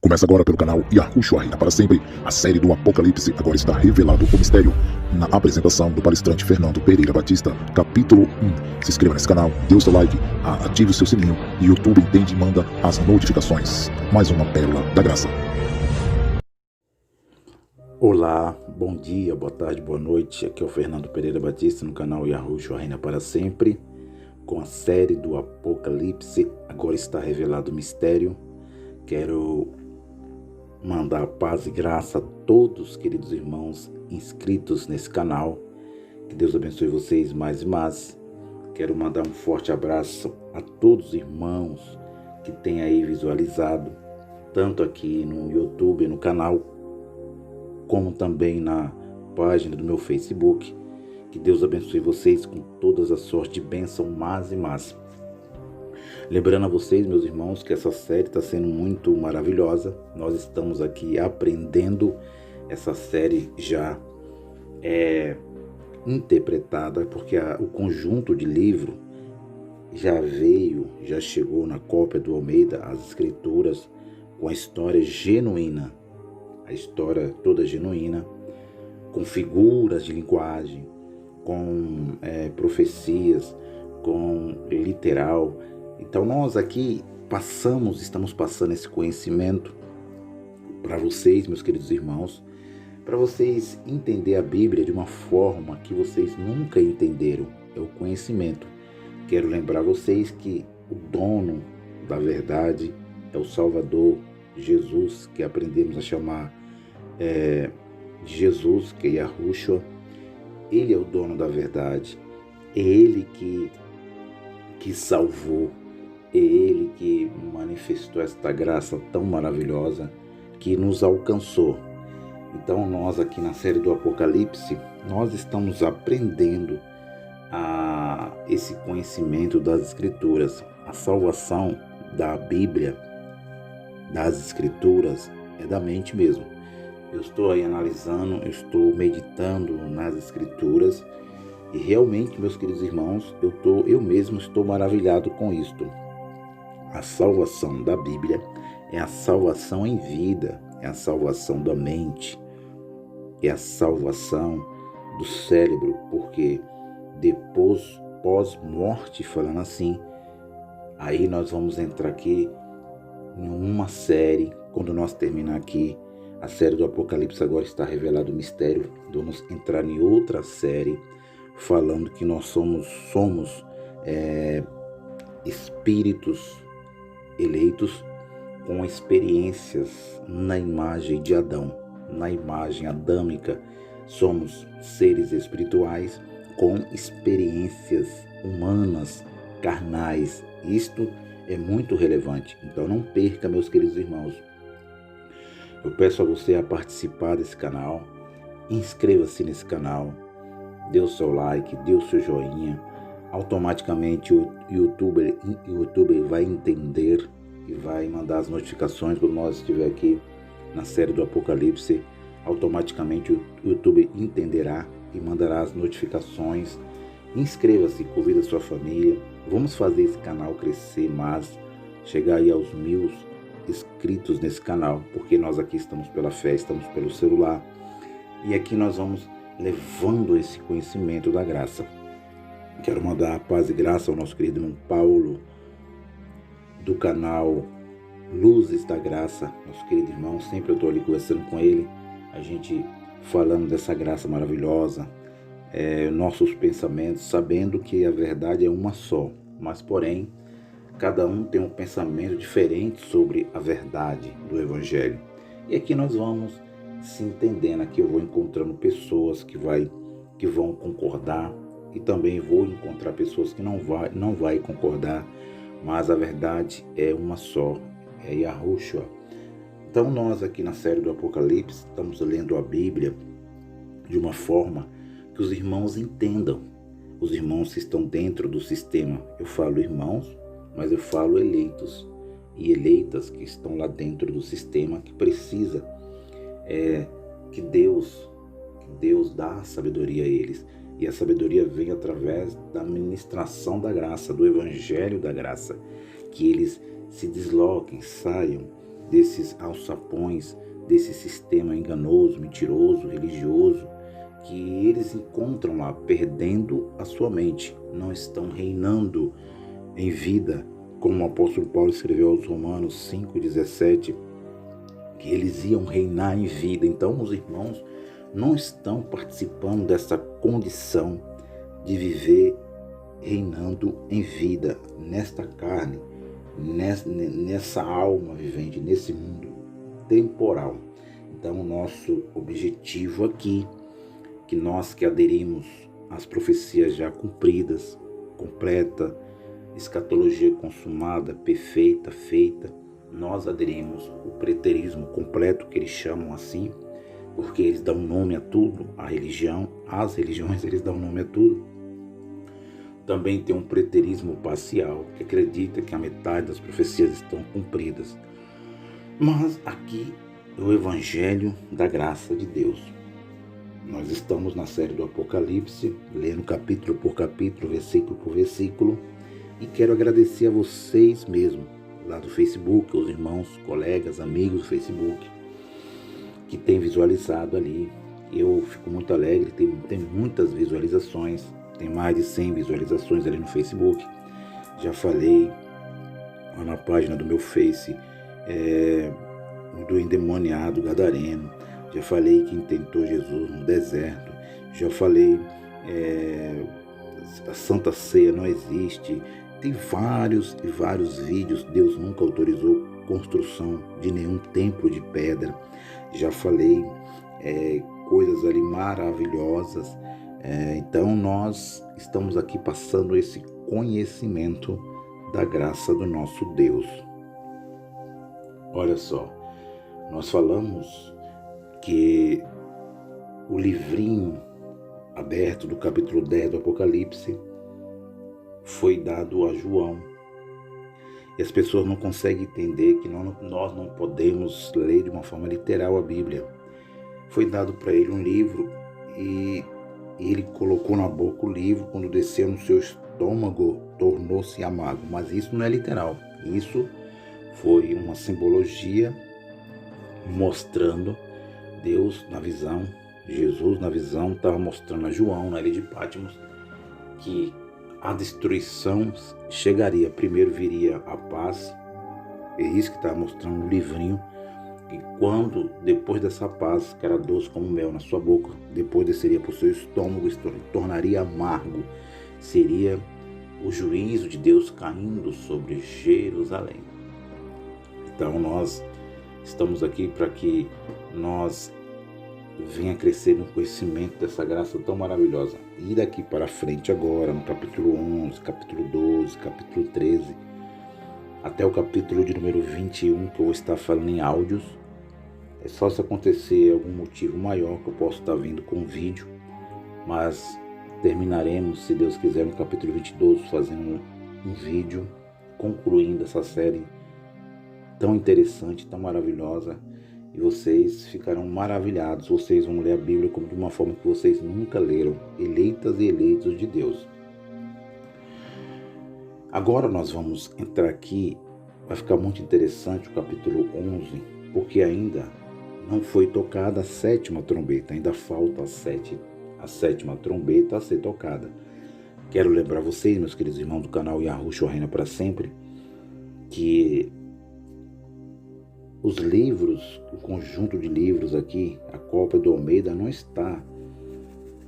Começa agora pelo canal Yahushua Reina para sempre. A série do Apocalipse agora está revelado o mistério. Na apresentação do palestrante Fernando Pereira Batista, capítulo 1. Se inscreva nesse canal, dê o seu like, ative o seu sininho e o YouTube entende e manda as notificações. Mais uma pérola da graça. Olá, bom dia, boa tarde, boa noite. Aqui é o Fernando Pereira Batista no canal Yahushua Reina para sempre. Com a série do Apocalipse, agora está revelado o mistério. Quero mandar paz e graça a todos, queridos irmãos inscritos nesse canal. Que Deus abençoe vocês mais e mais. Quero mandar um forte abraço a todos os irmãos que têm aí visualizado, tanto aqui no YouTube, no canal, como também na página do meu Facebook. Que Deus abençoe vocês com todas as sortes de bênção mais e mais. Lembrando a vocês, meus irmãos, que essa série está sendo muito maravilhosa. Nós estamos aqui aprendendo. Essa série já é interpretada, porque o conjunto de livro já chegou na cópia do Almeida, as escrituras com a história genuína. A história toda genuína, com figuras de linguagem, com profecias, com literal. Então nós aqui estamos passando esse conhecimento para vocês, meus queridos irmãos, para vocês entenderem a Bíblia de uma forma que vocês nunca entenderam. É o conhecimento. Quero lembrar vocês que o dono da verdade é o Salvador, Jesus, que aprendemos a chamar de Jesus, que é Yahushua. Ele é o dono da verdade, é Ele que salvou, é Ele que manifestou esta graça tão maravilhosa que nos alcançou. Então nós aqui na série do Apocalipse, nós estamos aprendendo esse conhecimento das Escrituras. A salvação da Bíblia, das Escrituras, é da mente mesmo. Eu estou aí analisando, eu estou meditando nas Escrituras e realmente, meus queridos irmãos, eu mesmo estou maravilhado com isto. A salvação da Bíblia é a salvação em vida, é a salvação da mente, é a salvação do cérebro, porque depois, pós-morte, falando assim, aí nós vamos entrar aqui em uma série. Quando nós terminar aqui a série do Apocalipse, agora está revelado o mistério, vamos entrar em outra série falando que nós somos espíritos eleitos com experiências na imagem de Adão, na imagem adâmica. Somos seres espirituais com experiências humanas, carnais. Isto é muito relevante. Então não perca, meus queridos irmãos. Eu peço a você a participar desse canal. Inscreva-se nesse canal. Dê o seu like, dê o seu joinha. Automaticamente o YouTube vai entender e vai mandar as notificações quando nós estiver aqui na série do Apocalipse. Automaticamente o YouTube entenderá e mandará as notificações. Inscreva-se, convida a sua família. Vamos fazer esse canal crescer mais, chegar aí aos 1000 inscritos nesse canal, porque nós aqui estamos pela fé, estamos pelo celular, e aqui nós vamos levando esse conhecimento da graça. Quero mandar a paz e graça ao nosso querido irmão Paulo, do canal Luzes da Graça, nosso querido irmão. Sempre eu estou ali conversando com ele, a gente falando dessa graça maravilhosa, nossos pensamentos, sabendo que a verdade é uma só, mas porém cada um tem um pensamento diferente sobre a verdade do Evangelho. E aqui nós vamos se entendendo. Aqui eu vou encontrando pessoas que vão concordar, e também vou encontrar pessoas que não vai concordar, mas a verdade é uma só, é Yahushua. Então nós aqui na série do Apocalipse estamos lendo a Bíblia de uma forma que os irmãos entendam. Os irmãos que estão dentro do sistema, eu falo irmãos, mas eu falo eleitos e eleitas que estão lá dentro do sistema, que precisa que Deus dá a sabedoria a eles. E a sabedoria vem através da ministração da graça, do Evangelho da graça. Que eles se desloquem, saiam desses alçapões, desse sistema enganoso, mentiroso, religioso, que eles encontram lá, perdendo a sua mente, não estão reinando em vida, como o apóstolo Paulo escreveu aos Romanos 5,17, que eles iam reinar em vida. Então, os irmãos não estão participando dessa condição de viver reinando em vida, nesta carne, nessa alma vivente, nesse mundo temporal. Então, o nosso objetivo aqui, que nós que aderimos às profecias já cumpridas, completa, escatologia consumada, perfeita, feita, nós aderimos o preterismo completo, que eles chamam assim, porque eles dão nome a tudo, a religião, as religiões, eles dão nome a tudo. Também tem um preterismo parcial, que acredita que a metade das profecias estão cumpridas. Mas aqui é o Evangelho da graça de Deus. Nós estamos na série do Apocalipse, lendo capítulo por capítulo, versículo por versículo, e quero agradecer a vocês mesmo, lá do Facebook, os irmãos, colegas, amigos do Facebook, que têm visualizado ali. Eu fico muito alegre, tem muitas visualizações, tem mais de 100 visualizações ali no Facebook. Já falei lá na página do meu Face do endemoniado gadareno, já falei quem tentou Jesus no deserto, já falei a Santa Ceia não existe. Tem vários e vários vídeos. Deus nunca autorizou construção de nenhum templo de pedra. Já falei coisas ali maravilhosas. Então nós estamos aqui passando esse conhecimento da graça do nosso Deus. Olha só, nós falamos que o livrinho aberto do capítulo 10 do Apocalipse foi dado a João. E as pessoas não conseguem entender que nós não podemos ler de uma forma literal a Bíblia. Foi dado para ele um livro e ele colocou na boca o livro, quando desceu no seu estômago, tornou-se amargo. Mas isso não é literal. Isso foi uma simbologia mostrando Deus na visão, Jesus na visão, estava mostrando a João, na ilha de Patmos, que a destruição chegaria. Primeiro viria a paz. É isso que estava mostrando o livrinho. E quando, depois dessa paz, que era doce como mel na sua boca, depois desceria para o seu estômago, tornaria amargo. Seria o juízo de Deus caindo sobre Jerusalém. Então nós estamos aqui para que nós venha crescer no conhecimento dessa graça tão maravilhosa. E daqui para frente agora, no capítulo 11, capítulo 12, capítulo 13, até o capítulo de número 21, que eu vou estar falando em áudios. É só se acontecer algum motivo maior que eu posso estar vindo com vídeo, mas terminaremos, se Deus quiser, no capítulo 22, fazendo um vídeo, concluindo essa série tão interessante, tão maravilhosa, e vocês ficarão maravilhados. Vocês vão ler a Bíblia como de uma forma que vocês nunca leram, eleitas e eleitos de Deus. Agora nós vamos entrar aqui, vai ficar muito interessante o capítulo 11, porque ainda não foi tocada a sétima trombeta, ainda falta a sétima trombeta a ser tocada. Quero lembrar vocês, meus queridos irmãos do canal Yahushua Reina para Sempre, que os livros, o conjunto de livros aqui, a cópia do Almeida, não está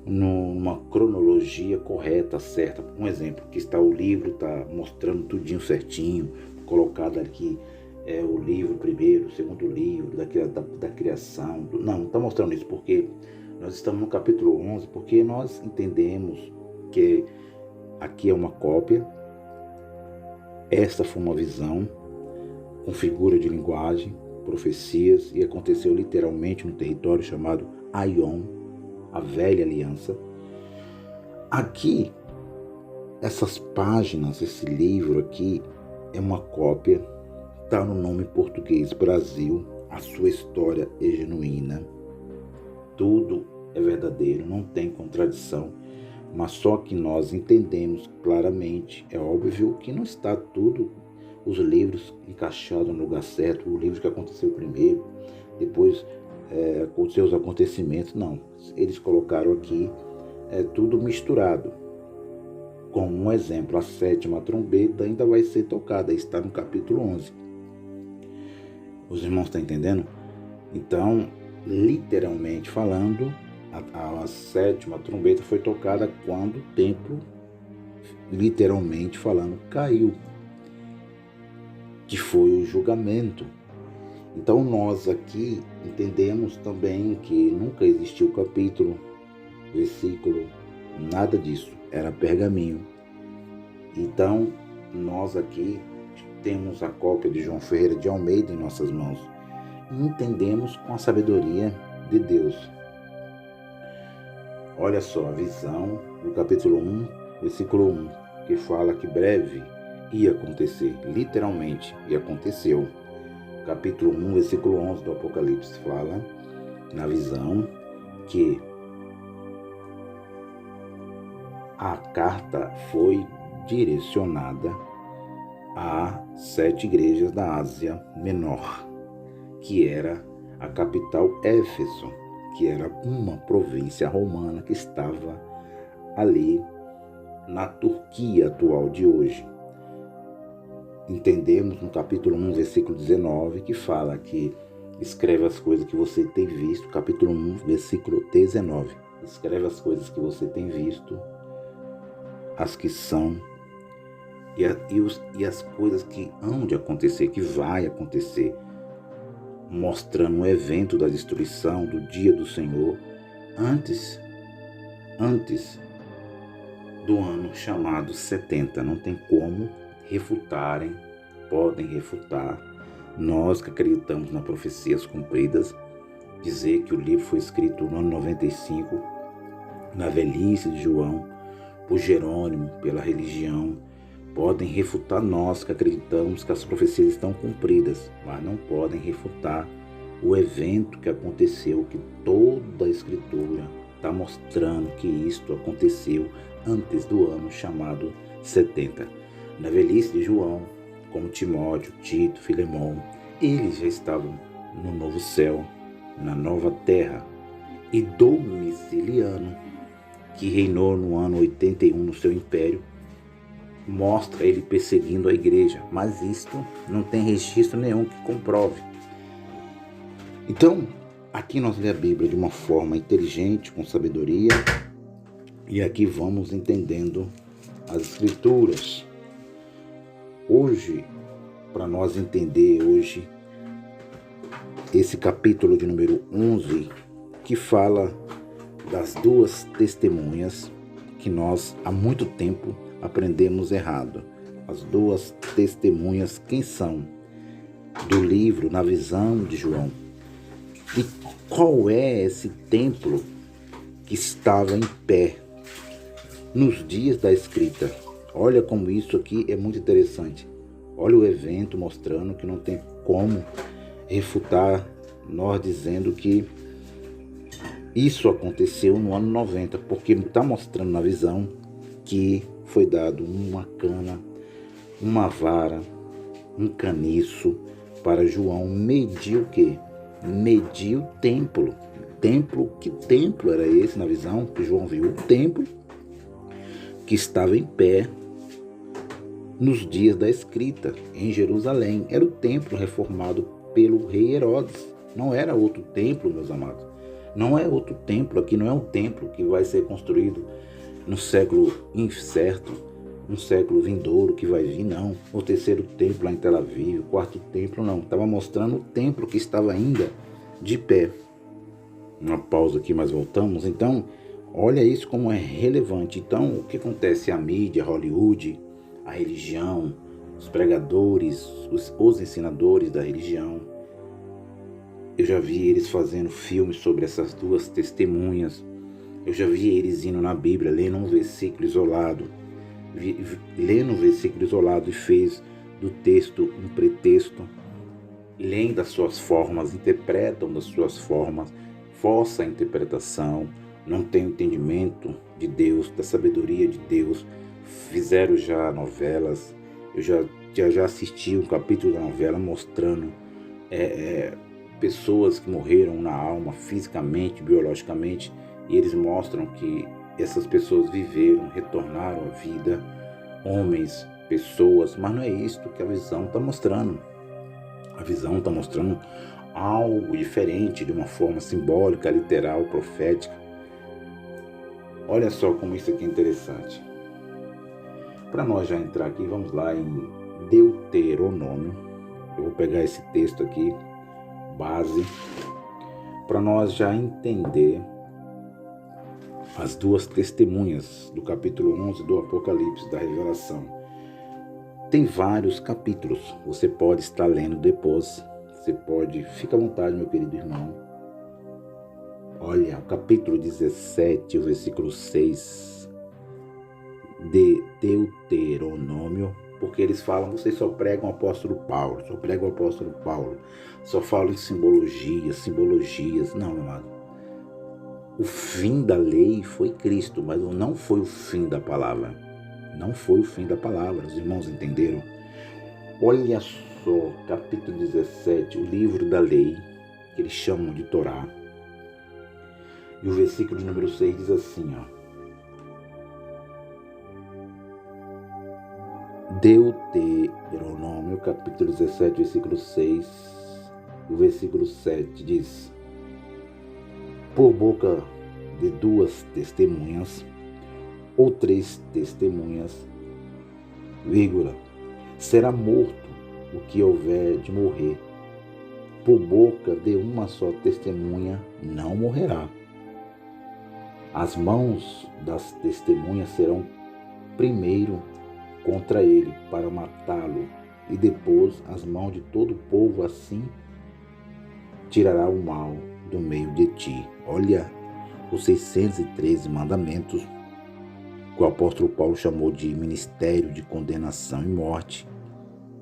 numa cronologia correta, certa. Um exemplo, que está o livro, está mostrando tudinho certinho, colocado aqui o livro primeiro, o segundo livro, da criação. Não está mostrando isso, porque nós estamos no capítulo 11, porque nós entendemos que aqui é uma cópia, esta foi uma visão, com figura de linguagem, profecias, e aconteceu literalmente no território chamado Aion, a velha aliança. Aqui, essas páginas, esse livro aqui é uma cópia, está no nome em português Brasil, a sua história é genuína, tudo é verdadeiro, não tem contradição, mas só que nós entendemos claramente, é óbvio que não está tudo os livros encaixados no lugar certo, o livro que aconteceu primeiro, depois com seus acontecimentos. Não, eles colocaram aqui tudo misturado. Como um exemplo, a 7ª trombeta ainda vai ser tocada, está no capítulo 11. Os irmãos estão entendendo? Então, literalmente falando, a 7ª trombeta foi tocada quando o templo, literalmente falando, caiu, que foi o julgamento. Então nós aqui entendemos também que nunca existiu capítulo, versículo, nada disso, era pergaminho. Então nós aqui temos a cópia de João Ferreira de Almeida em nossas mãos e entendemos com a sabedoria de Deus. Olha só a visão do capítulo 1, versículo 1, que fala que breve ia acontecer, literalmente, e aconteceu. Capítulo 1, versículo 11 do Apocalipse fala, na visão, que a carta foi direcionada a 7 igrejas da Ásia Menor, que era a capital Éfeso, que era uma província romana que estava ali na Turquia atual de hoje. Entendemos no capítulo 1, versículo 19, que fala que escreve as coisas que você tem visto, capítulo 1, versículo 19. Escreve as coisas que você tem visto, as que são, e as coisas que hão de acontecer, que vai acontecer, mostrando um evento da destruição, do dia do Senhor, antes do ano chamado 70. Não tem como refutarem, podem refutar. Nós que acreditamos nas profecias cumpridas, dizer que o livro foi escrito no ano 95, na velhice de João, por Jerônimo, pela religião, podem refutar nós que acreditamos que as profecias estão cumpridas, mas não podem refutar o evento que aconteceu, que toda a Escritura está mostrando que isto aconteceu antes do ano chamado 70. Na velhice de João, como Timóteo, Tito, Filemão, eles já estavam no novo céu, na nova terra. E Domiciliano, que reinou no ano 81 no seu império, mostra ele perseguindo a igreja, mas isto não tem registro nenhum que comprove. Então, aqui nós lemos a Bíblia de uma forma inteligente, com sabedoria, e aqui vamos entendendo as Escrituras. Hoje, para nós entender hoje esse capítulo de número 11, que fala das 2 testemunhas que nós há muito tempo aprendemos errado. As 2 testemunhas, quem são? Do livro, na visão de João. E qual é esse templo que estava em pé nos dias da escrita? Olha como isso aqui é muito interessante. Olha o evento mostrando que não tem como refutar, nós dizendo que isso aconteceu no ano 90, porque está mostrando na visão que foi dado uma cana, uma vara, um caniço para João medir o quê? Medir o templo. Que templo era esse na visão? Que João viu o templo que estava em pé nos dias da escrita, em Jerusalém. Era o templo reformado pelo rei Herodes. Não era outro templo, meus amados. Não é outro templo. Aqui não é um templo que vai ser construído no século incerto, um século vindouro que vai vir, não. O 3º templo lá em Tel Aviv, o 4º templo, não. Estava mostrando o templo que estava ainda de pé. Uma pausa aqui, mas voltamos. Então, olha isso como é relevante. Então, o que acontece? A mídia, Hollywood, a religião, os pregadores, os ensinadores da religião. Eu já vi eles fazendo filmes sobre essas 2 testemunhas. Eu já vi eles indo na Bíblia, lendo um versículo isolado. Lendo um versículo isolado e fez do texto um pretexto. Leem das suas formas, interpretam das suas formas, força a interpretação, não tem entendimento de Deus, da sabedoria de Deus. Fizeram já novelas, eu já já assisti um capítulo da novela mostrando pessoas que morreram na alma, fisicamente, biologicamente, e eles mostram que essas pessoas viveram, retornaram à vida, homens, pessoas, mas não é isso que a visão está mostrando. A visão está mostrando algo diferente, de uma forma simbólica, literal, profética. Olha só como isso aqui é interessante. Para nós já entrar aqui, vamos lá em Deuteronômio. Eu vou pegar esse texto aqui, base, para nós já entender as duas testemunhas do capítulo 11 do Apocalipse, da Revelação. Tem vários capítulos, você pode estar lendo depois, fica à vontade, meu querido irmão. Olha, o capítulo 17, o versículo 6 de Deuteronômio, porque eles falam, vocês só pregam o apóstolo Paulo, só falam em simbologias. Não, meu amado. O fim da lei foi Cristo, mas não foi o fim da palavra. Não foi o fim da palavra, os irmãos entenderam? Olha só, capítulo 17, o livro da lei, que eles chamam de Torá. E o versículo de número 6 diz assim, Deuteronômio, capítulo 17, versículo 6, e o versículo 7 diz: por boca de 2 testemunhas, ou 3 testemunhas, será morto o que houver de morrer. Por boca de uma só testemunha não morrerá. As mãos das testemunhas serão primeiro contra ele para matá-lo, e depois as mãos de todo o povo, assim tirará o mal do meio de ti. Olha os 613 mandamentos que o apóstolo Paulo chamou de ministério de condenação e morte,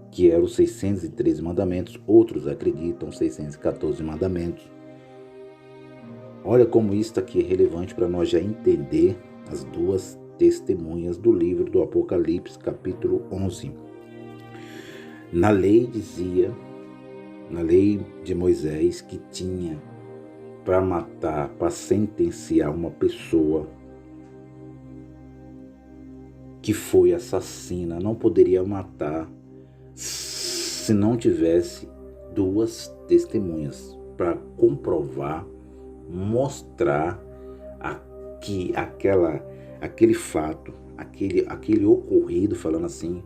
que eram os 613 mandamentos, outros acreditam 614 mandamentos. Olha como isso aqui é relevante para nós já entender as duas testemunhas do livro do Apocalipse, capítulo 11. Na lei de Moisés, que tinha para matar, para sentenciar uma pessoa que foi assassina, não poderia matar se não tivesse 2 testemunhas para comprovar, mostrar aquele fato, aquele ocorrido, falando assim,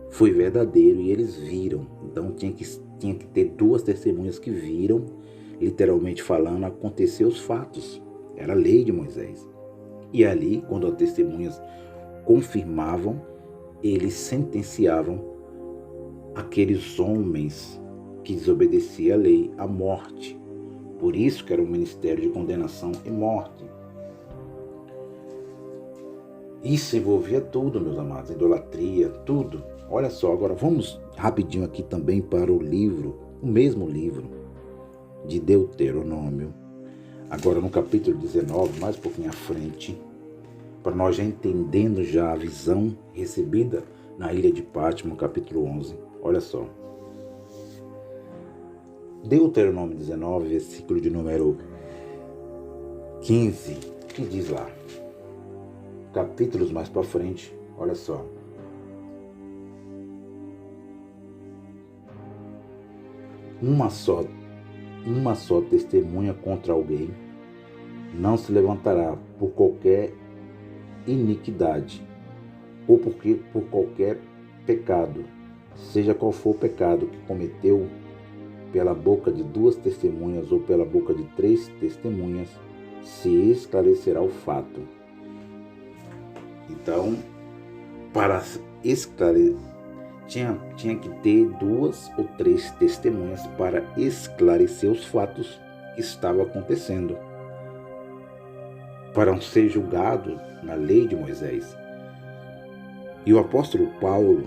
foi verdadeiro e eles viram. Então tinha que ter 2 testemunhas que viram, literalmente falando, acontecer os fatos. Era a lei de Moisés. E ali, quando as testemunhas confirmavam, eles sentenciavam aqueles homens que desobedeciam a lei à morte. Por isso que era um ministério de condenação e morte. Isso envolvia tudo, meus amados, idolatria, tudo. Olha só, agora vamos rapidinho aqui também para o mesmo livro de Deuteronômio. Agora no capítulo 19, mais um pouquinho à frente, para nós já entendendo já a visão recebida na ilha de Pátimo, capítulo 11. Olha só. Deuteronômio 19, versículo de número 15, que diz lá, capítulos mais para frente, olha só. Uma só testemunha contra alguém não se levantará por qualquer iniquidade, ou por qualquer pecado, seja qual for o pecado que cometeu, pela boca de 2 testemunhas ou pela boca de 3 testemunhas, se esclarecerá o fato. Então, para esclarecer, tinha que ter 2 ou 3 testemunhas para esclarecer os fatos que estavam acontecendo, para ser julgado na lei de Moisés. E o apóstolo Paulo,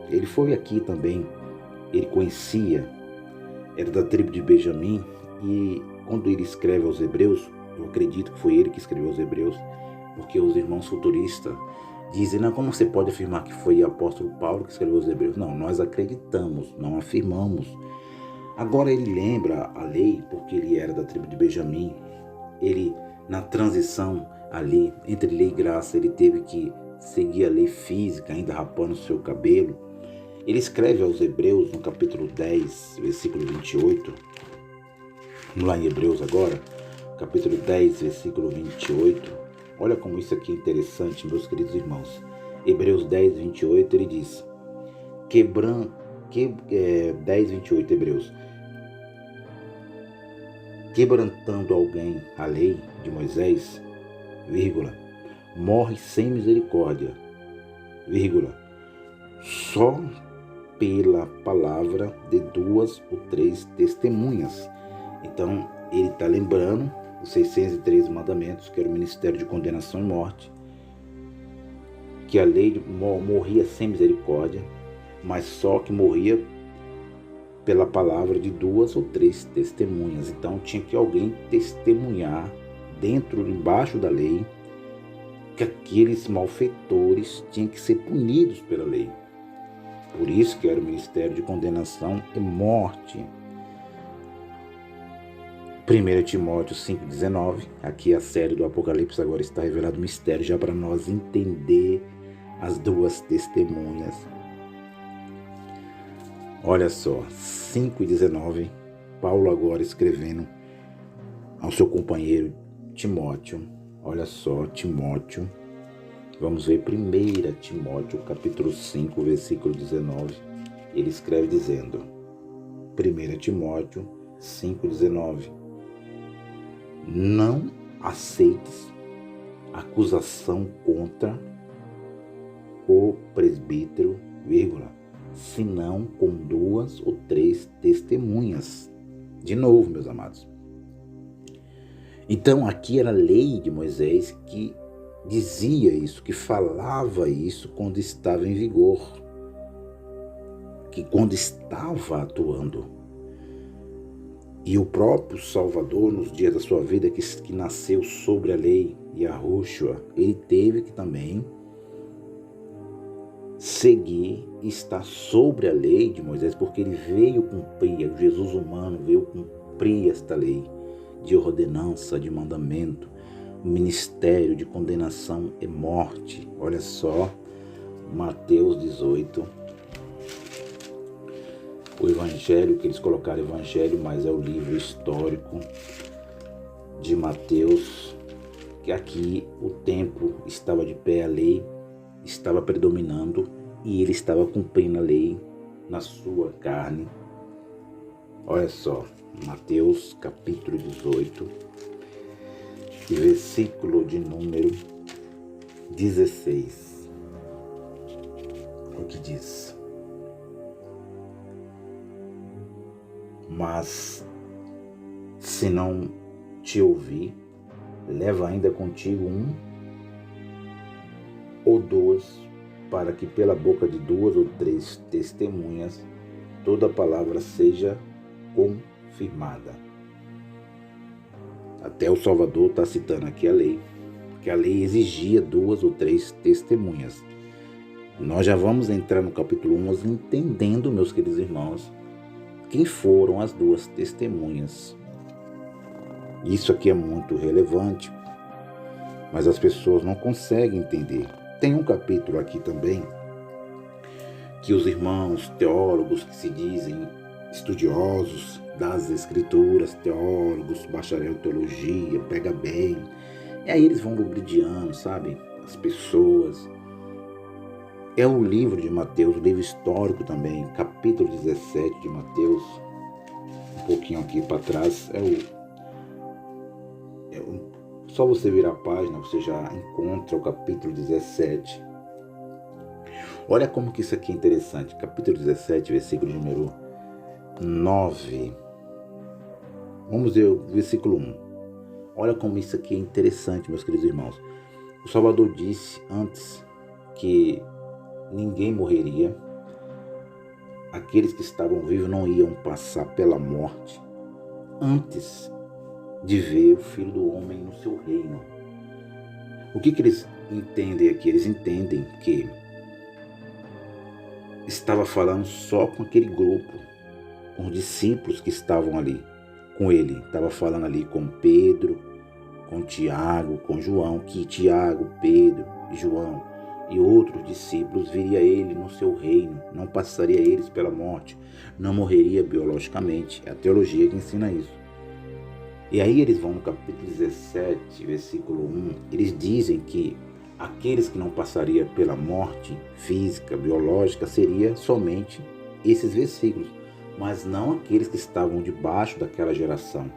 ele foi aqui também, ele conhecia, era da tribo de Benjamim, e quando ele escreve aos Hebreus, eu acredito que foi ele que escreveu aos Hebreus, porque os irmãos futuristas dizem, não, como você pode afirmar que foi o apóstolo Paulo que escreveu os Hebreus? Não, nós acreditamos, não afirmamos. Agora ele lembra a lei, porque ele era da tribo de Benjamim. Ele, na transição ali, entre lei e graça, ele teve que seguir a lei física, ainda rapando o seu cabelo. Ele escreve aos Hebreus, no capítulo 10, versículo 28. Vamos lá em Hebreus agora, capítulo 10, versículo 28. Olha como isso aqui é interessante, meus queridos irmãos. Hebreus 10, 28, ele diz, 10, 28, Hebreus. Quebrantando alguém a lei de Moisés, vírgula, morre sem misericórdia, vírgula, só pela palavra de 2 ou 3 testemunhas. Então, ele está lembrando os 613 mandamentos, que era o ministério de condenação e morte, que a lei morria sem misericórdia, mas só que morria pela palavra de 2 ou 3 testemunhas. Então tinha que alguém testemunhar embaixo da lei, que aqueles malfeitores tinham que ser punidos pela lei. Por isso que era o ministério de condenação e morte. 1 Timóteo 5,19, aqui a série do Apocalipse agora está revelado o mistério, já para nós entender as 2 testemunhas. Olha só, 5,19, Paulo agora escrevendo ao seu companheiro Timóteo. Olha só, Timóteo, vamos ver 1 Timóteo, capítulo 5, versículo 19. Ele escreve dizendo, 1 Timóteo 5,19, não aceites acusação contra o presbítero, vírgula, senão com 2 ou 3 testemunhas. De novo, meus amados. Então, aqui era a lei de Moisés que dizia isso, que falava isso quando estava em vigor, que quando estava atuando. E o próprio Salvador, nos dias da sua vida, que nasceu sobre a lei, Yahushua, ele teve que também seguir e estar sobre a lei de Moisés, porque ele veio cumprir, o Jesus humano veio cumprir esta lei de ordenança, de mandamento, o ministério de condenação e morte. Olha só, Mateus 18, o evangelho, que eles colocaram evangelho, mas é o livro histórico de Mateus, que aqui o templo estava de pé, a lei estava predominando e ele estava cumprindo a lei na sua carne. Olha só, Mateus capítulo 18, versículo de número 16. O que diz? Mas se não te ouvir, leva ainda contigo 1 ou 2, para que pela boca de 2 ou 3 testemunhas toda palavra seja confirmada. Até o Salvador está citando aqui a lei, que a lei exigia 2 ou 3 testemunhas. Nós já vamos entrar no capítulo 11 entendendo, meus queridos irmãos, quem foram as 2 testemunhas. Isso aqui é muito relevante, mas as pessoas não conseguem entender. Tem um capítulo aqui também que os irmãos teólogos que se dizem estudiosos das escrituras, teólogos, bacharel em teologia, pega bem, e aí eles vão lubridiando, sabe, as pessoas. É o livro de Mateus, o livro histórico também, capítulo 17 de Mateus, um pouquinho aqui para trás, só você virar a página, você já encontra o capítulo 17. Olha como que isso aqui é interessante. Capítulo 17, versículo número 9. Vamos ver o versículo 1. Olha como isso aqui é interessante, meus queridos irmãos. O Salvador disse antes que ninguém morreria. Aqueles que estavam vivos não iam passar pela morte antes de ver o Filho do Homem no seu reino. O que eles entendem aqui, eles entendem que estava falando só com aquele grupo, com os discípulos que estavam ali com ele. Estava falando ali com Pedro, com Tiago, com João, que Tiago, Pedro e João e outros discípulos viria ele no seu reino, não passaria eles pela morte, não morreria biologicamente. É a teologia que ensina isso. E aí eles vão no capítulo 17, versículo 1, eles dizem que aqueles que não passariam pela morte física, biológica, seria somente esses versículos, mas não aqueles que estavam debaixo daquela geração.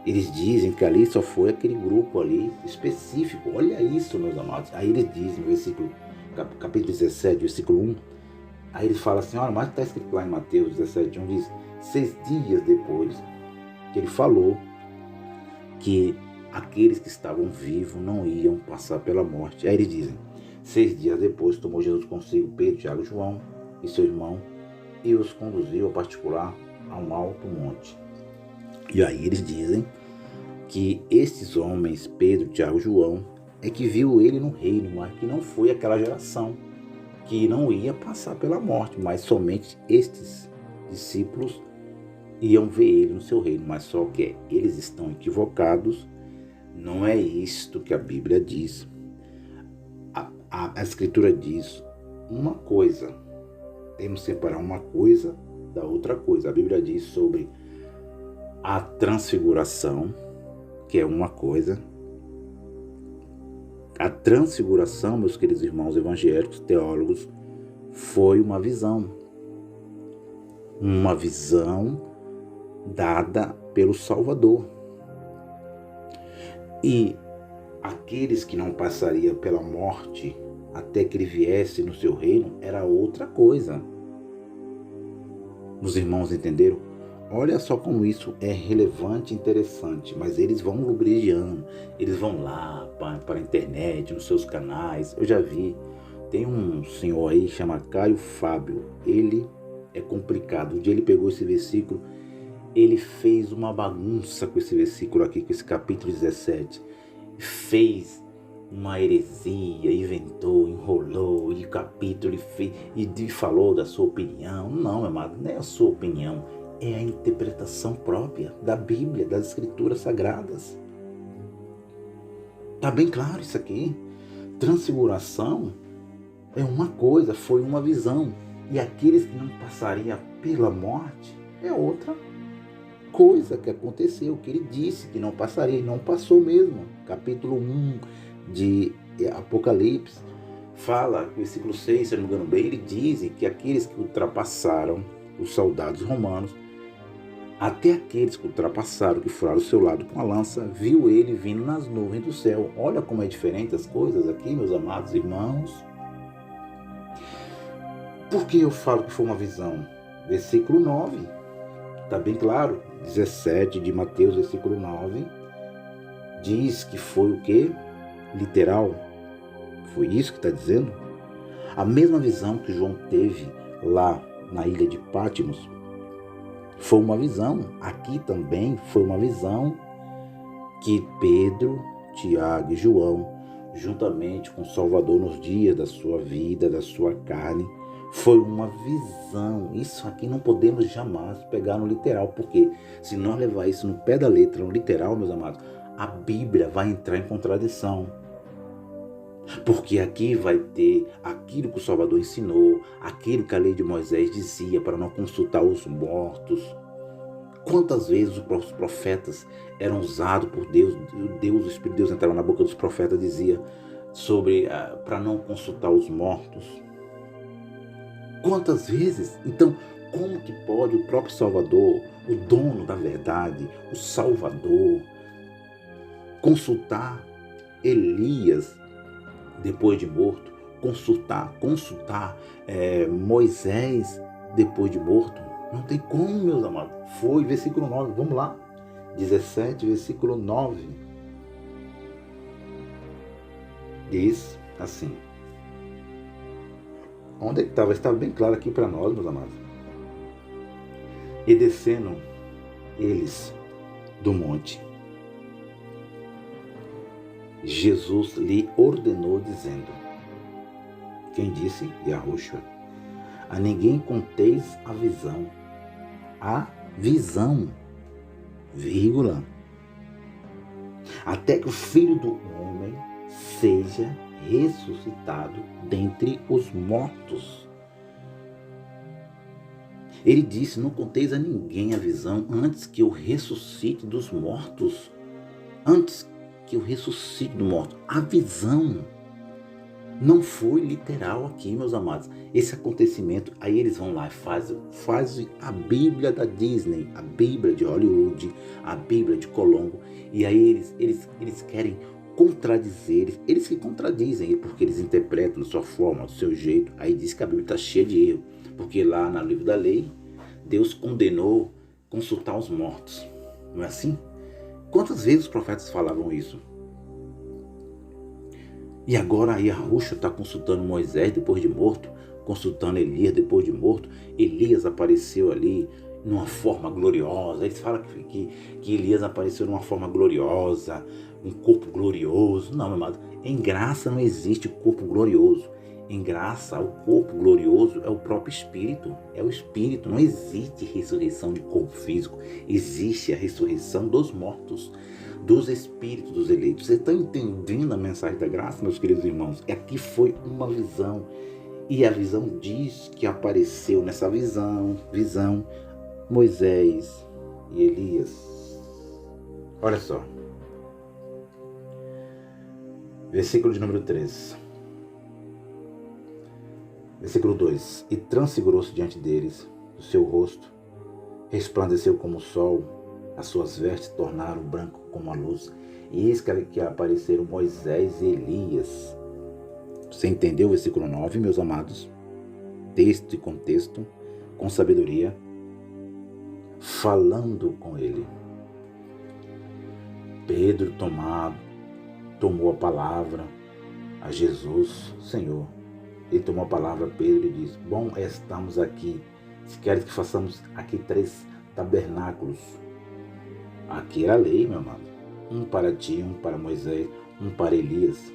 Eles dizem que ali só foi aquele grupo ali específico. Olha isso, meus amados. Aí eles dizem no versículo, capítulo 17, versículo 1, aí eles falam assim, olha, mas está escrito lá em Mateus 17, 1, diz, 6 dias depois que ele falou que aqueles que estavam vivos não iam passar pela morte. Aí eles dizem, 6 dias depois tomou Jesus consigo Pedro, Tiago, João e seu irmão e os conduziu a particular a um alto monte. E aí eles dizem que estes homens, Pedro, Tiago e João, é que viu ele no reino, mas que não foi aquela geração que não ia passar pela morte, mas somente estes discípulos iam ver ele no seu reino. Mas só que eles estão equivocados, não é isto que a Bíblia diz. A Escritura diz uma coisa, temos que separar uma coisa da outra coisa. A Bíblia diz sobre a transfiguração, que é uma coisa. A transfiguração, meus queridos irmãos evangélicos, teólogos, foi uma visão dada pelo Salvador. E aqueles que não passariam pela morte até que ele viesse no seu reino era outra coisa. Os irmãos entenderam? Olha só como isso é relevante e interessante, mas eles vão lubrigiando, eles vão lá para a internet, nos seus canais. Eu já vi, tem um senhor aí que chama Caio Fábio, ele é complicado. Um dia ele pegou esse versículo, ele fez uma bagunça com esse versículo aqui, com esse capítulo 17, fez uma heresia, inventou, enrolou, e o capítulo ele fez, e falou da sua opinião. Não, meu amado, não é a sua opinião, é a interpretação própria da Bíblia, das Escrituras Sagradas. Está bem claro isso aqui. Transfiguração é uma coisa, foi uma visão. E aqueles que não passariam pela morte é outra coisa que aconteceu, que ele disse que não passaria, e não passou mesmo. Capítulo 1 de Apocalipse fala, versículo 6, se eu não me engano bem, ele diz que aqueles que ultrapassaram os soldados romanos, até aqueles que ultrapassaram, que furaram o seu lado com a lança, viu ele vindo nas nuvens do céu. Olha como é diferente as coisas aqui, meus amados irmãos. Por que eu falo que foi uma visão? Versículo 9, está bem claro, 17 de Mateus, versículo 9, diz que foi o quê? Literal. Foi isso que está dizendo? A mesma visão que João teve lá na ilha de Patmos foi uma visão. Aqui também foi uma visão que Pedro, Tiago e João, juntamente com o Salvador nos dias da sua vida, da sua carne, foi uma visão. Isso aqui não podemos jamais pegar no literal, porque se nós levar isso no pé da letra, no literal, meus amados, a Bíblia vai entrar em contradição. Porque aqui vai ter aquilo que o Salvador ensinou, aquilo que a lei de Moisés dizia para não consultar os mortos. Quantas vezes os profetas eram usados por Deus, o Espírito de Deus entrava na boca dos profetas e dizia sobre para não consultar os mortos. Quantas vezes? Então, como que pode o próprio Salvador, o dono da verdade, o Salvador, consultar Elias depois de morto, consultar Moisés depois de morto? Não tem como, meus amados. Foi versículo 9, vamos lá, 17, versículo 9, diz assim. Onde é que estava? Estava bem claro aqui para nós, meus amados. E descendo eles do monte, Jesus lhe ordenou dizendo, quem disse? Yahushua. A ninguém conteis a visão, vírgula, até que o Filho do Homem seja ressuscitado dentre os mortos. Ele disse, não conteis a ninguém a visão antes que eu ressuscite dos mortos. Antes que eu ressuscite do morto. A visão não foi literal aqui, meus amados. Esse acontecimento, aí eles vão lá e fazem a Bíblia da Disney, a Bíblia de Hollywood, a Bíblia de Colombo, e aí eles querem contradizer, eles que contradizem, porque eles interpretam da sua forma, do seu jeito. Aí diz que a Bíblia está cheia de erro, porque lá no livro da lei, Deus condenou consultar os mortos, não é assim? Quantas vezes os profetas falavam isso? E agora aí Yahushua está consultando Moisés depois de morto, consultando Elias depois de morto. Elias apareceu ali numa forma gloriosa. Eles falam que Elias apareceu numa forma gloriosa, um corpo glorioso. Não, meu amado, em graça não existe corpo glorioso. Em graça, o corpo glorioso é o próprio Espírito. É o Espírito. Não existe ressurreição de corpo físico. Existe a ressurreição dos mortos, dos espíritos dos eleitos. Vocês estão entendendo a mensagem da graça, meus queridos irmãos? Aqui foi uma visão. E a visão diz que apareceu nessa visão Moisés e Elias. Olha só. Versículo de número 3. Versículo 2. E transfigurou-se diante deles, o seu rosto resplandeceu como o sol, as suas vestes tornaram branco como a luz. E eis que apareceram Moisés e Elias. Você entendeu o versículo 9, meus amados? Texto e contexto, com sabedoria, falando com ele. Pedro tomou a palavra a Jesus, Senhor. Ele tomou a palavra a Pedro e disse, bom, estamos aqui. Se queres que façamos aqui 3 tabernáculos. Aqui era a lei, meu amado. Um para ti, um para Moisés, um para Elias.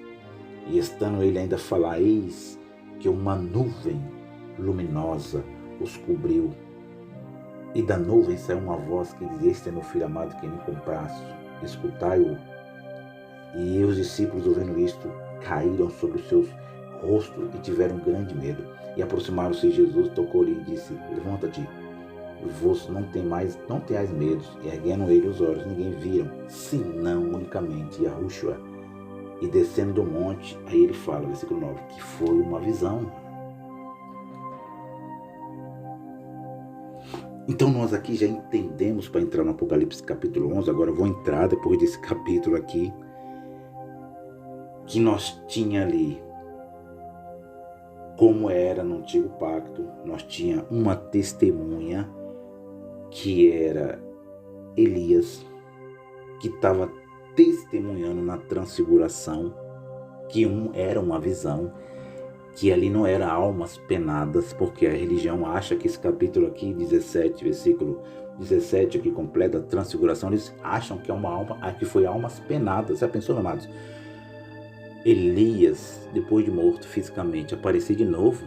E estando ele ainda a falar, eis que uma nuvem luminosa os cobriu. E da nuvem saiu uma voz que dizia, este é meu filho amado, que me compraste, escutai-o. E os discípulos, ouvindo isto, caíram sobre os seus rostos e tiveram grande medo. E aproximaram-se de Jesus, tocou-lhe e disse, levanta-te, vós não tenhais medo. E erguendo ele os olhos, ninguém viram, senão unicamente Yahushua. E descendo do monte, aí ele fala, versículo 9, que foi uma visão. Então nós aqui já entendemos, para entrar no Apocalipse capítulo 11, agora eu vou entrar depois desse capítulo aqui, que nós tinha ali, como era no Antigo Pacto, nós tinha uma testemunha, que era Elias, que estava testemunhando na transfiguração, que era uma visão, que ali não era almas penadas, porque a religião acha que esse capítulo aqui, 17, versículo 17, aqui completa a transfiguração, eles acham que é uma alma, que foi almas penadas. Já pensou, amados? Elias, depois de morto fisicamente, aparecer de novo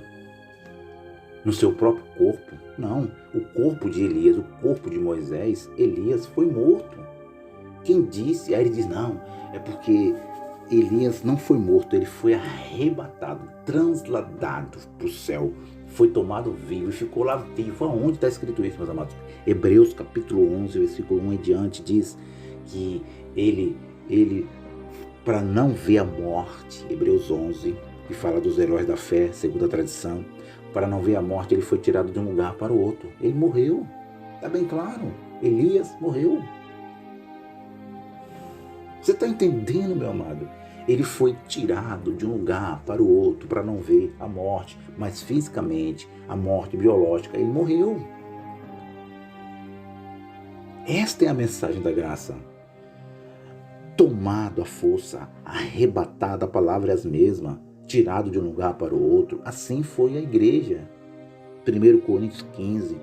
no seu próprio corpo? Não, o corpo de Elias, o corpo de Moisés, Elias foi morto. Quem disse? Aí ele diz, não, é porque Elias não foi morto, ele foi arrebatado, transladado para o céu, foi tomado vivo e ficou lá vivo. Aonde está escrito isso, meus amados? Hebreus capítulo 11, versículo 1 em diante, diz que ele para não ver a morte, Hebreus 11, que fala dos heróis da fé, segundo a tradição, para não ver a morte, ele foi tirado de um lugar para o outro. Ele morreu, está bem claro, Elias morreu. Você está entendendo, meu amado? Ele foi tirado de um lugar para o outro para não ver a morte, mas fisicamente, a morte biológica, ele morreu. Esta é a mensagem da graça. Tomado à força, arrebatado, a palavra é a mesma, tirado de um lugar para o outro. Assim foi a igreja. 1 Coríntios 15,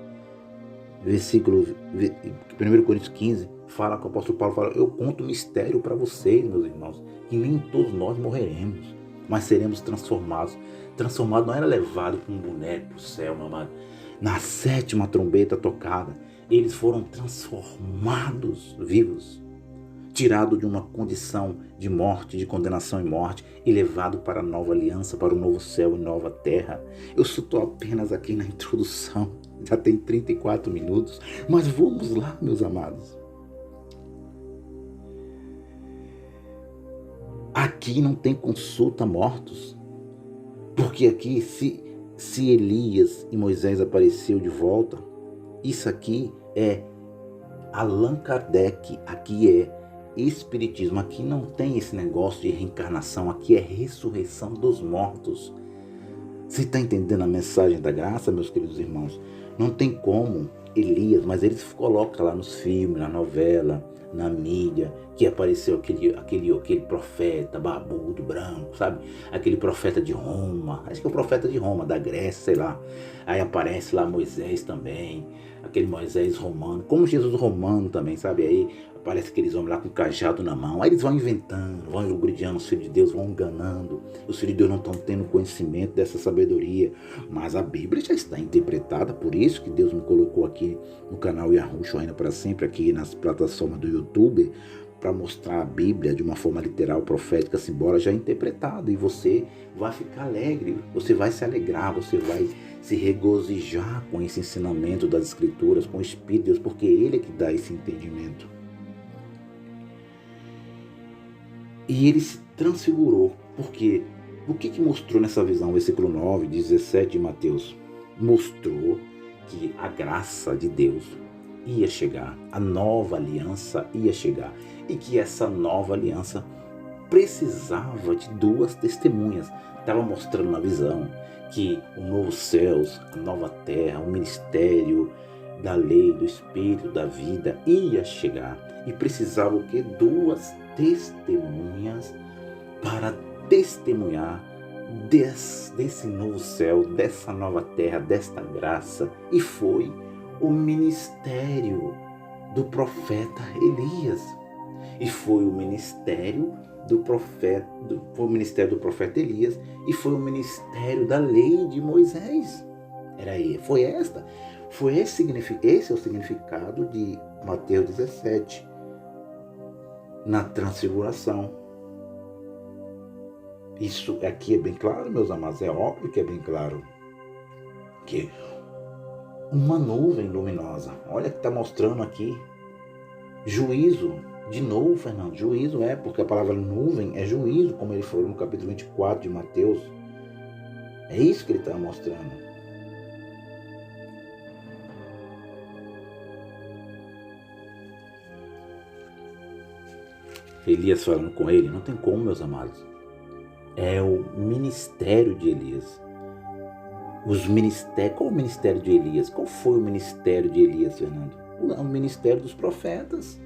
versículo 1 Coríntios 15, fala com o apóstolo Paulo, fala, eu conto um mistério para vocês, meus irmãos, que nem todos nós morreremos, mas seremos transformados. Transformado não era levado com um boneco para o céu, meu amado. Na 7ª trombeta tocada, eles foram transformados vivos, tirado de uma condição de morte, de condenação e morte, e levado para a nova aliança, para o novo céu e nova terra. Eu estou apenas aqui na introdução, já tem 34 minutos, mas vamos lá, meus amados. Aqui não tem consulta a mortos, porque aqui se Elias e Moisés apareceu de volta, isso aqui é Allan Kardec, aqui é espiritismo, aqui não tem esse negócio de reencarnação, aqui é ressurreição dos mortos. Você está entendendo a mensagem da graça, meus queridos irmãos? Não tem como Elias, mas eles colocam lá nos filmes, na novela, na mídia, que apareceu aquele profeta barbudo, branco, sabe? Aquele profeta de Roma, acho que é o profeta de Roma, da Grécia, sei lá. Aí aparece lá Moisés também, aquele Moisés romano, como Jesus romano também, sabe? Aí aparece aqueles homens lá com cajado na mão. Aí eles vão inventando, vão lubrificando os filhos de Deus, vão enganando. Os filhos de Deus não estão tendo conhecimento dessa sabedoria. Mas a Bíblia já está interpretada, por isso que Deus me colocou aqui no canal Yahushua ainda para sempre, aqui nas plataformas do YouTube, para mostrar a Bíblia de uma forma literal, profética, simbólica, já interpretada. E você vai ficar alegre, você vai se alegrar, você vai se regozijar com esse ensinamento das Escrituras, com o Espírito de Deus, porque Ele é que dá esse entendimento. E ele se transfigurou, porque o que mostrou nessa visão, versículo 9, 17 de Mateus? Mostrou que a graça de Deus ia chegar, a nova aliança ia chegar, e que essa nova aliança precisava de 2 testemunhas. Estava mostrando na visão que o novo céus, a nova terra, o ministério da lei, do Espírito, da vida ia chegar, e precisava o quê? 2 testemunhas para testemunhar desse novo céu, dessa nova terra, desta graça. E foi o ministério do profeta Elias. E foi o ministério do profeta, profeta Elias, e foi o ministério da lei de Moisés. Esse é o significado de Mateus 17. Na transfiguração. Isso aqui é bem claro, meus amados, é óbvio que é bem claro. Que uma nuvem luminosa, olha que está mostrando aqui, juízo, de novo, Fernando, juízo porque a palavra nuvem é juízo, como ele falou no capítulo 24 de Mateus. É isso que ele está mostrando. Elias falando com ele, não tem como, meus amados. É o ministério de Elias. Qual o ministério de Elias? Qual foi o ministério de Elias, Fernando? O ministério dos profetas.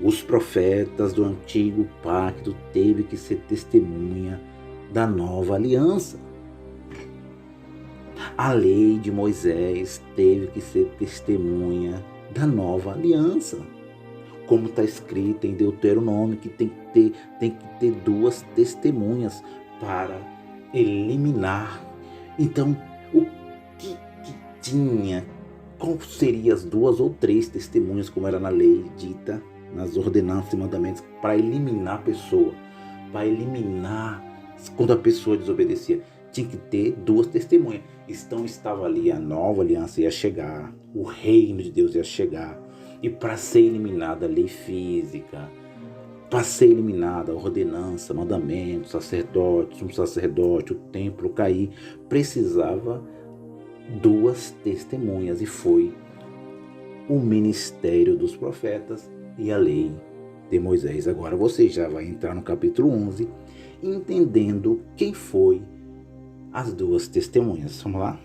Os profetas do antigo pacto teve que ser testemunha da nova aliança. A lei de Moisés teve que ser testemunha da nova aliança. Como está escrito em Deuteronômio, que tem que ter 2 testemunhas para eliminar. Então, o que tinha? Qual seriam as 2 ou 3 testemunhas, como era na lei dita, nas ordenanças e mandamentos, para eliminar a pessoa? Para eliminar quando a pessoa desobedecia. Tinha que ter 2 testemunhas. Então estava ali, a nova aliança ia chegar, o reino de Deus ia chegar. E para ser eliminada a lei física, para ser eliminada a ordenança, mandamento, sacerdote, um sacerdote, o templo cair, precisava 2 testemunhas, e foi o ministério dos profetas e a lei de Moisés. Agora você já vai entrar no capítulo 11, entendendo quem foi as 2 testemunhas. Vamos lá?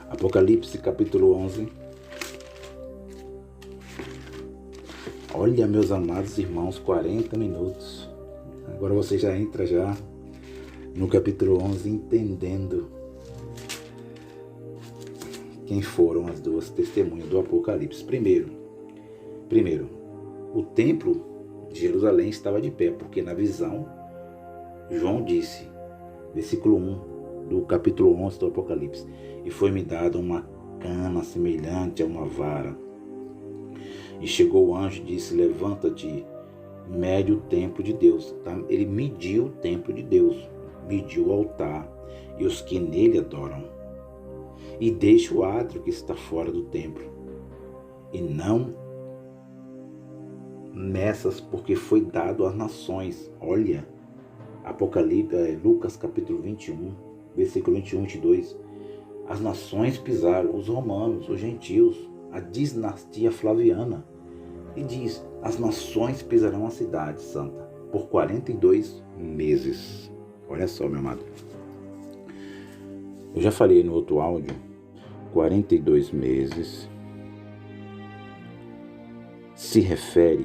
Apocalipse capítulo 11. Olha, meus amados irmãos, 40 minutos. Agora você já entra já no capítulo 11, entendendo quem foram as 2 testemunhas do Apocalipse. Primeiro, Primeiro, o templo de Jerusalém estava de pé, porque na visão, João disse, versículo 1 do capítulo 11 do Apocalipse, e foi-me dada uma cana semelhante a uma vara. E chegou o anjo e disse, levanta-te, mede o templo de Deus. Ele mediu o templo de Deus, mediu o altar e os que nele adoram. E deixa o átrio que está fora do templo. E não meças, porque foi dado às nações. Olha, Apocalipse, Lucas capítulo 21, versículo 21 e 22. As nações pisaram, os romanos, os gentios, a dinastia flaviana. E diz, as nações pisarão a cidade santa por 42 meses. Olha só, meu amado. Eu já falei no outro áudio, 42 meses se refere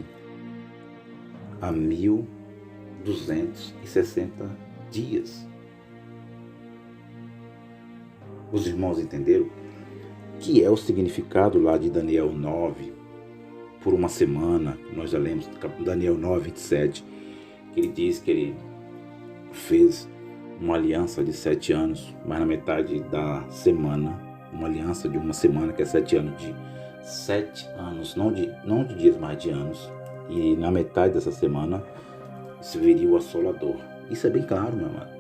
a 1260 dias. Os irmãos entenderam? Que é o significado lá de Daniel 9, por uma semana, nós já lemos Daniel 9, 27, que ele diz que ele fez uma aliança de 7 anos, mas na metade da semana, uma aliança de uma semana, que é 7 anos, de 7 anos, não de dias, mas de anos, e na metade dessa semana se viria o assolador. Isso é bem claro, meu amado.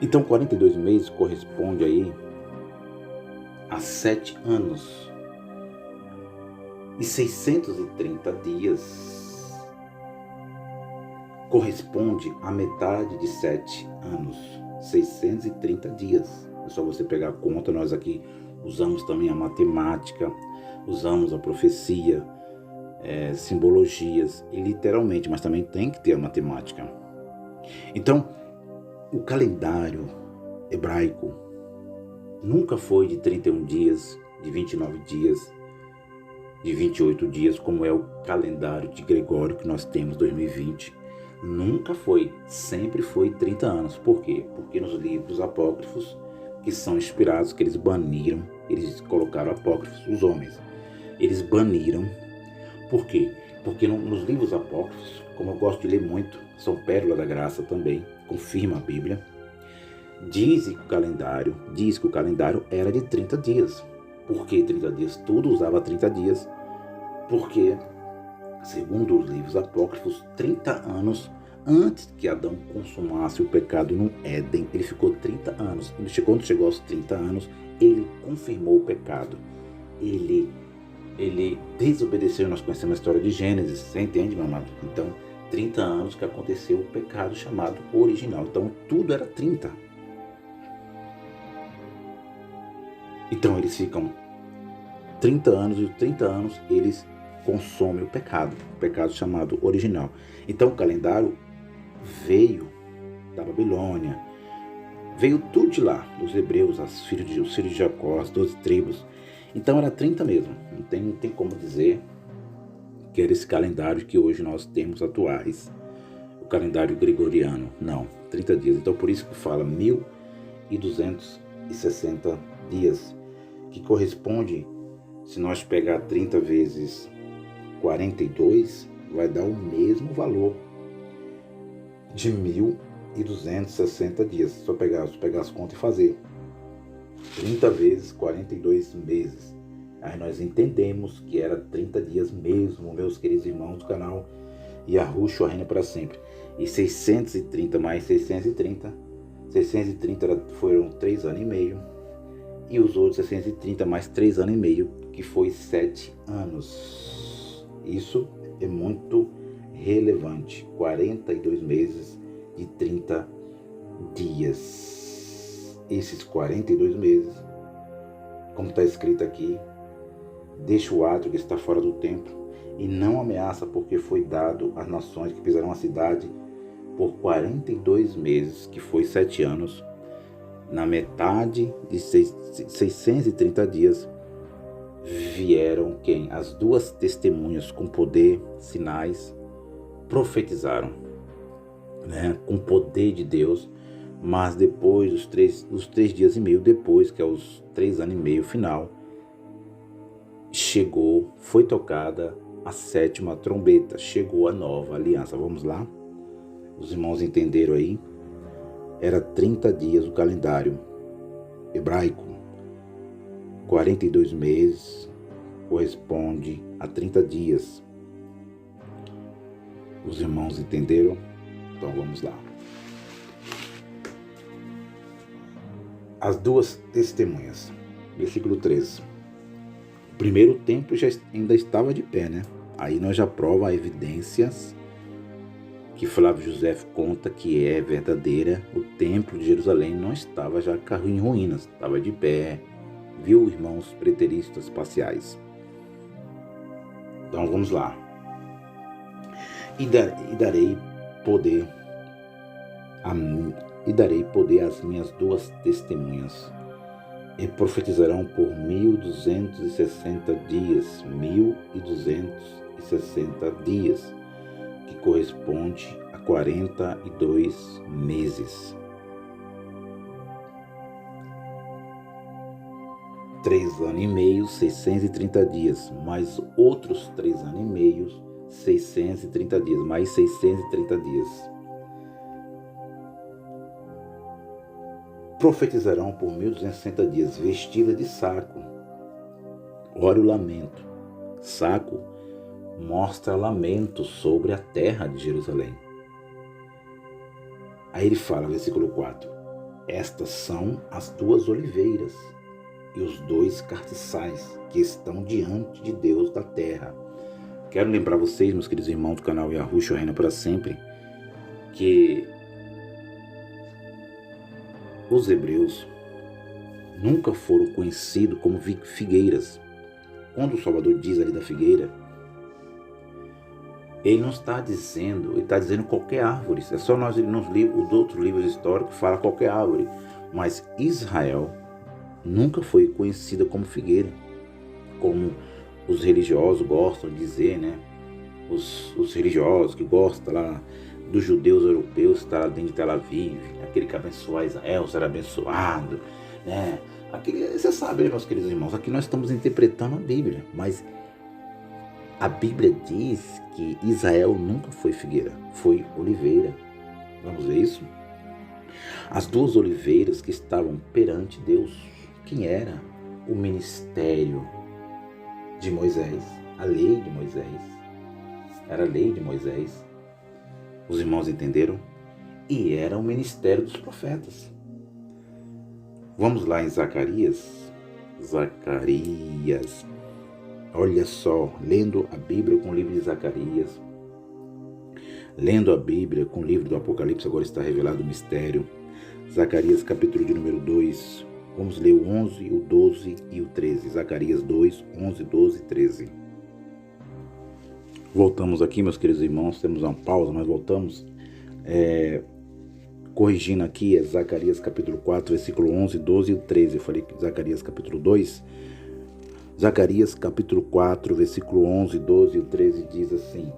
Então 42 meses corresponde aí a 7 anos e 630 dias corresponde a metade de 7 anos, 630 dias. É só você pegar a conta. Nós aqui usamos também a matemática, usamos a profecia, simbologias e literalmente, mas também tem que ter a matemática. Então, o calendário hebraico nunca foi de 31 dias, de 29 dias, de 28 dias, como é o calendário de Gregório que nós temos 2020. Nunca foi, sempre foi 30 anos. Por quê? Porque nos livros apócrifos, que são inspirados, que eles baniram, eles colocaram apócrifos, os homens, eles baniram. Por quê? Porque nos livros apócrifos, como eu gosto de ler muito, são pérola da graça também, confirma a Bíblia, diz que o calendário era de 30 dias. Por que 30 dias? Tudo usava 30 dias, porque, segundo os livros apócrifos, 30 anos antes que Adão consumasse o pecado no Éden, ele ficou 30 anos. Quando chegou aos 30 anos, ele confirmou o pecado. Ele desobedeceu. Nós conhecemos a história de Gênesis, você entende, meu amado? Então, 30 anos que aconteceu o pecado chamado original. Então, tudo era 30. Então, eles ficam 30 anos, e os 30 anos eles consomem o pecado chamado original. Então, o calendário veio da Babilônia, veio tudo de lá, dos hebreus, os filhos de Jacó, as 12 tribos. Então, era 30 mesmo. Não tem como dizer que era esse calendário que hoje nós temos atuais, o calendário gregoriano. Não, 30 dias. Então, por isso que fala 1260 dias, que corresponde, se nós pegar 30 vezes 42, vai dar o mesmo valor de 1260 dias. Só pegar as contas e fazer 30 vezes 42 meses. Aí nós entendemos que era 30 dias mesmo, meus queridos irmãos do canal Yahushua reina para sempre. E 630 mais 630 foram 3 anos e meio. E os outros 630 mais 3 anos e meio, que foi 7 anos. Isso é muito relevante. 42 meses de 30 dias. Esses 42 meses, como está escrito aqui, deixa o átrio que está fora do templo e não ameaça, porque foi dado às nações que pisarão a cidade por 42 meses, que foi 7 anos. Na metade de 630 dias vieram quem? As 2 testemunhas com poder, sinais, profetizaram, né? Com poder de Deus. Mas depois dos 3 dias e meio depois, que é os 3 anos e meio final, chegou, foi tocada a 7ª trombeta, chegou a nova aliança. Vamos lá? Os irmãos entenderam aí? Era 30 dias o calendário hebraico. 42 meses corresponde a 30 dias. Os irmãos entenderam? Então vamos lá. As duas testemunhas. Versículo 13. O primeiro templo ainda estava de pé, né? Aí nós já prova evidências que Flávio José conta que é verdadeira. O templo de Jerusalém não estava já em ruínas, estava de pé. Viu, irmãos preteristas parciais? Então vamos lá. E darei poder às minhas duas testemunhas, e profetizarão por 1260 dias, 1260 dias, que corresponde a 42 meses. 3 anos e meio, 630 dias, mais outros 3 anos e meio, 630 dias, mais 630 dias. Profetizarão por 1260 dias, vestida de saco. Olha o lamento. Saco mostra lamento sobre a terra de Jerusalém. Aí ele fala, versículo 4: estas são as 2 oliveiras e os 2 cartiçais que estão diante de Deus da terra. Quero lembrar vocês, meus queridos irmãos do canal Yahushua Reina para Sempre, que os hebreus nunca foram conhecidos como figueiras. Quando o Salvador diz ali da figueira, ele não está dizendo, ele está dizendo qualquer árvore. É só nós, nos outros livros históricos, fala qualquer árvore. Mas Israel nunca foi conhecida como figueira, como os religiosos gostam de dizer, né? Os religiosos que gostam lá dos judeus europeus, está lá dentro de Tel Aviv, aquele que abençoa Israel será abençoado, né? Você sabe, meus queridos irmãos, aqui nós estamos interpretando a Bíblia, mas a Bíblia diz que Israel nunca foi figueira, foi oliveira. Vamos ver isso? As 2 oliveiras que estavam perante Deus. Quem era? O ministério de Moisés, a lei de Moisés. Era a lei de Moisés. Os irmãos entenderam? E era o ministério dos profetas. Vamos lá em Zacarias. Zacarias. Olha só, lendo a Bíblia com o livro de Zacarias, lendo a Bíblia com o livro do Apocalipse, agora está revelado o mistério. Zacarias capítulo de número 2. Vamos ler o 11, o 12 e o 13. Zacarias 2, 11, 12 e 13. Voltamos aqui, meus queridos irmãos, temos uma pausa, mas voltamos. Corrigindo aqui, é Zacarias capítulo 4, versículo 11, 12 e 13. Eu falei que Zacarias capítulo 2. Zacarias capítulo 4, versículo 11, 12 e 13 diz assim: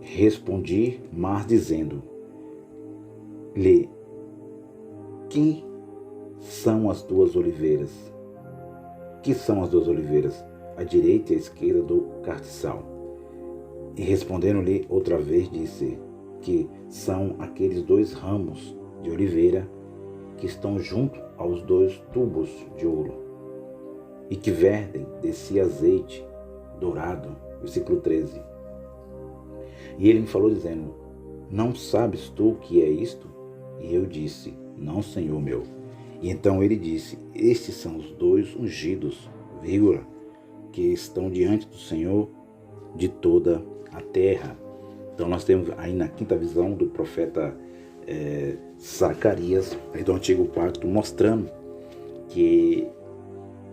respondi, mas dizendo-lhe: que são as 2 oliveiras? Que são as 2 oliveiras? A direita e a esquerda do cartiçal. E respondendo-lhe outra vez, disse que são aqueles 2 ramos de oliveira que estão junto aos 2 tubos de ouro e que vertem desse azeite dourado. Versículo 13. E ele me falou dizendo: não sabes tu o que é isto? E eu disse: não, Senhor meu. E então ele disse: estes são os 2 ungidos, vírgula, que estão diante do Senhor de toda a terra. Então nós temos aí na 5ª visão do profeta Zacarias, aí do Antigo Pacto, mostrando que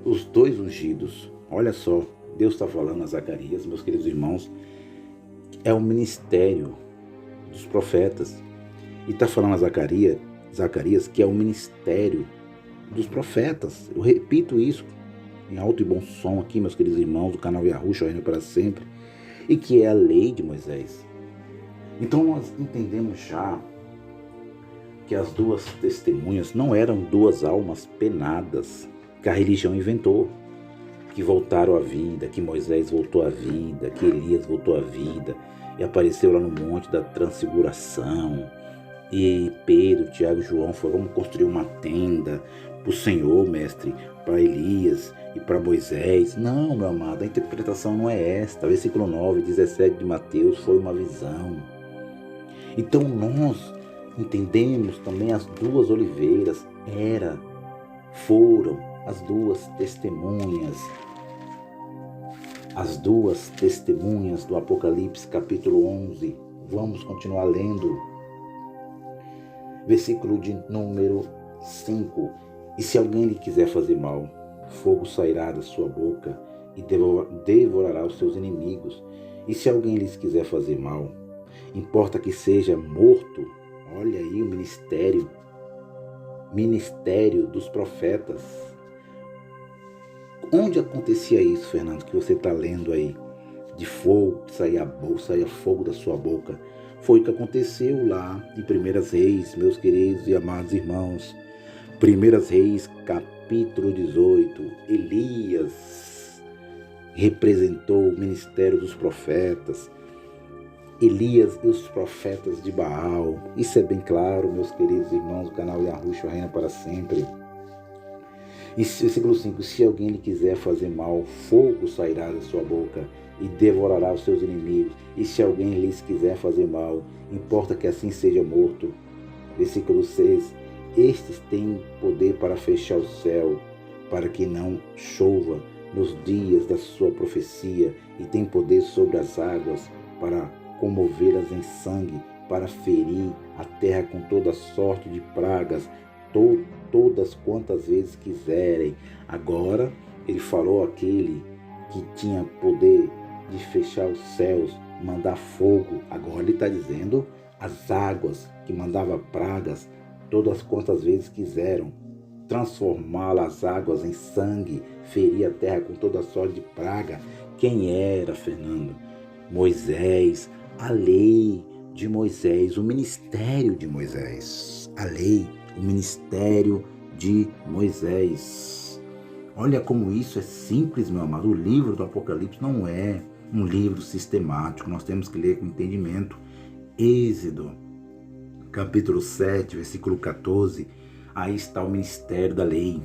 os 2 ungidos, olha só, Deus está falando a Zacarias, meus queridos irmãos, é o ministério dos profetas. E está falando a Zacarias que é o ministério dos profetas. Eu repito isso em alto e bom som aqui, meus queridos irmãos do canal Yahushua Reina para Sempre, e que é a lei de Moisés. Então nós entendemos já que as duas testemunhas não eram duas almas penadas que a religião inventou, que voltaram à vida, que Moisés voltou à vida, que Elias voltou à vida e apareceu lá no Monte da Transfiguração. E Pedro, Tiago e João foram: vamos construir uma tenda para o Senhor, mestre, para Elias e para Moisés. Não, meu amado, a interpretação não é esta. Versículo 9, 17 de Mateus, foi uma visão. Então nós entendemos também as duas oliveiras, foram as duas testemunhas. As duas testemunhas do Apocalipse, capítulo 11. Vamos continuar lendo. Versículo de número 5. E se alguém lhe quiser fazer mal, fogo sairá da sua boca e devorará os seus inimigos. E se alguém lhes quiser fazer mal, importa que seja morto. Olha aí o ministério dos profetas. Onde acontecia isso, Fernando, que você está lendo aí? De fogo, que saía fogo da sua boca. Foi o que aconteceu lá em 1 Reis, meus queridos e amados irmãos. 1 Reis, capítulo 18. Elias representou o ministério dos profetas. Elias e os profetas de Baal. Isso é bem claro, meus queridos irmãos do canal Yahushua Reina para sempre. E versículo 5, se alguém lhe quiser fazer mal, fogo sairá da sua boca e devorará os seus inimigos. E se alguém lhes quiser fazer mal, importa que assim seja morto. Versículo 6, estes têm poder para fechar o céu, para que não chova nos dias da sua profecia, e têm poder sobre as águas para comovê-las em sangue, para ferir a terra com toda sorte de pragas, todas quantas vezes quiserem. Agora ele falou aquele que tinha poder de fechar os céus, mandar fogo. Agora ele está dizendo as águas, que mandava pragas todas quantas vezes quiseram, transformar as águas em sangue, ferir a terra com toda sorte de praga. Quem era, Fernando? Moisés, a lei de Moisés, o ministério de Moisés, a lei, o ministério de Moisés. Olha como isso é simples, meu amado. O livro do Apocalipse não é um livro sistemático, nós temos que ler com entendimento. Êxodo, capítulo 7, versículo 14, aí está o ministério da lei.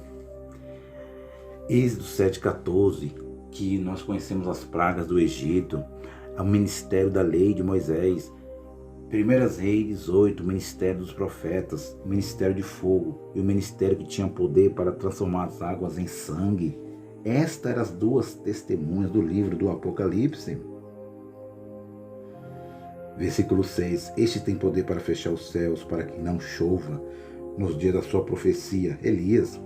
Êxodo 7,14, que nós conhecemos as pragas do Egito, é o ministério da lei de Moisés. 1 Reis 18, o ministério dos profetas, o ministério de fogo e o ministério que tinha poder para transformar as águas em sangue. Estas eram as duas testemunhas do livro do Apocalipse. Versículo 6, este tem poder para fechar os céus, para que não chova nos dias da sua profecia, Elias.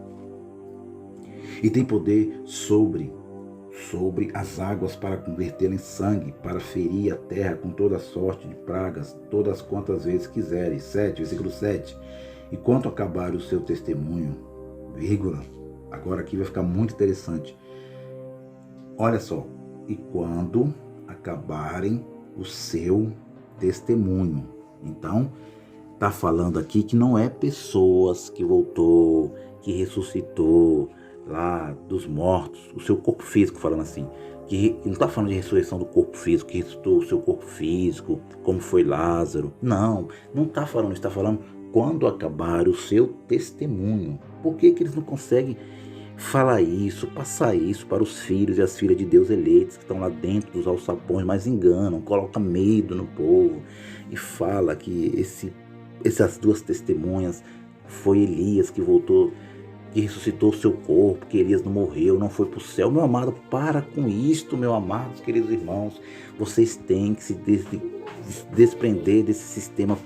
E tem poder sobre as águas para convertê-la em sangue, para ferir a terra com toda sorte de pragas, todas quantas vezes quiserem. Versículo 7. E quanto acabar o seu testemunho, agora aqui vai ficar muito interessante. Olha só, e quando acabarem o seu testemunho. Então, está falando aqui que não é pessoas que voltou, que ressuscitou lá dos mortos, o seu corpo físico, falando assim, que não está falando de ressurreição do corpo físico, que ressuscitou o seu corpo físico, como foi Lázaro. Não está falando, está falando quando acabar o seu testemunho. Por que eles não conseguem falar isso, passar isso para os filhos e as filhas de Deus eleitos que estão lá dentro dos alçapões, mas enganam, colocam medo no povo e fala que essas duas testemunhas foi Elias que voltou, que ressuscitou o seu corpo, que Elias não morreu, não foi para o céu. Meu amado, para com isto, meus amados, queridos irmãos. Vocês têm que se desprender desse sistema